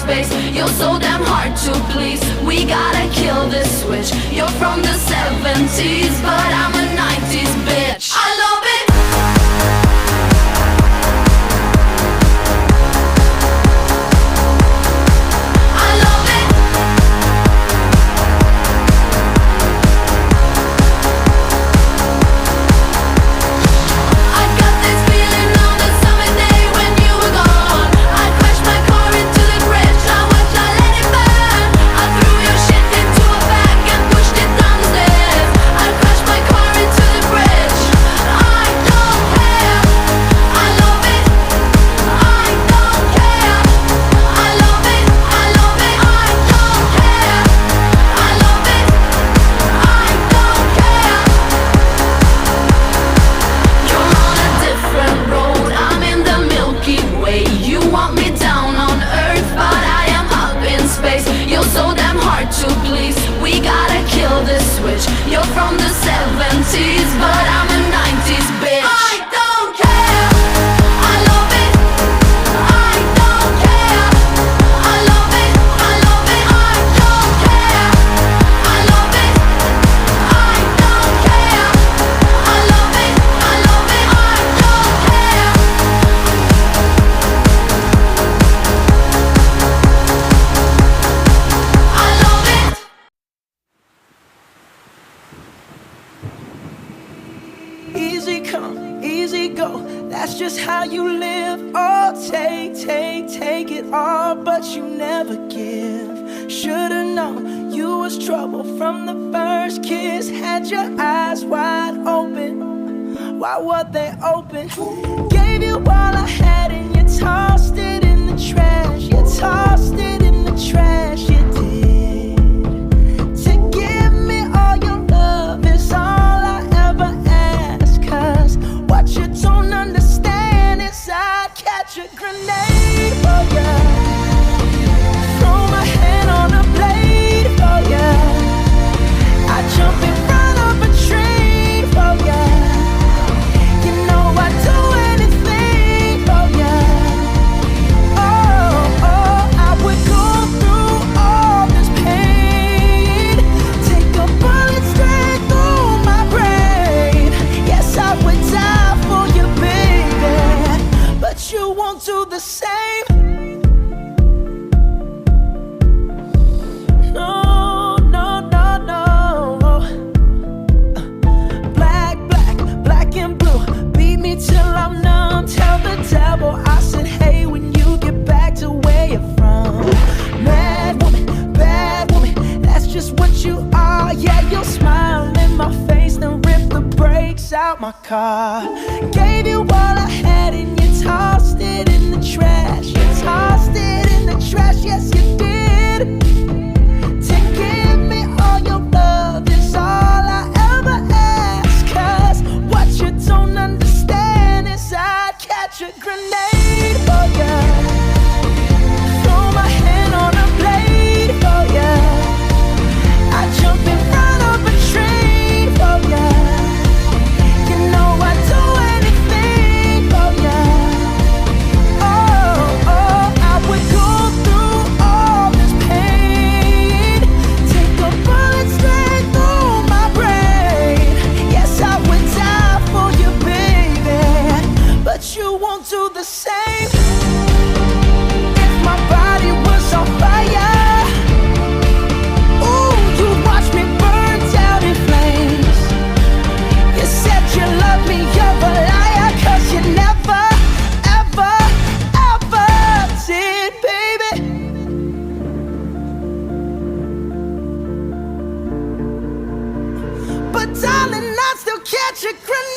space. You're so damn hard to please. We gotta kill this switch. You're from the 70s, but I'm a 90s bitch. I love it. You're from the 70s, but I'm a 90s bitch. I don't care. I love it. I don't care. I love it. I love it. I don't care. I love it. I don't care. I love it. I love it. I don't care. I love it. Easy come, easy go, that's just how you live. Oh, take it all, but you never give. Should've known you was trouble from the first kiss. Had your eyes wide open, why were they open? Gave you all I had and you tossed it in the trash. You tossed it in the trash, you did. To give me all your love is all I ever ask. Cause what you don't understand is I'd catch a grenade for ya, throw my hand on a blade for ya, I'd jump in front of a train for ya. You know I'd do anything for ya. Oh, I would go through all this pain, take a bullet straight through my brain. Yes, I would die for you, baby, but you won't do the same. No, no, no, no. Black and blue, beat me till I'm numb. Tell the devil I said hey when you get back to where you're from. Mad woman, that's just what you are. Yeah, you'll smile in my face, then rip the brakes out my car. Gave you all I had and you tossed it in the trash. You tossed it in the trash, yes you did. To give me all your love is all I ever ask. Cause what you don't understand is I'd catch a grenade for ya, throw my hand on a blade for ya, I'd jump in front of a train for ya. You know I'd do anything for ya. Oh, I would go through all this pain, take a bullet straight through my brain. Yes, I would die for you, baby, but you won't do the same. If my body was on fire, ooh, you watch me burn down in flames. You said you love me, you're a liar, cause you never, ever, ever did, baby. But darling, I still catch a grenade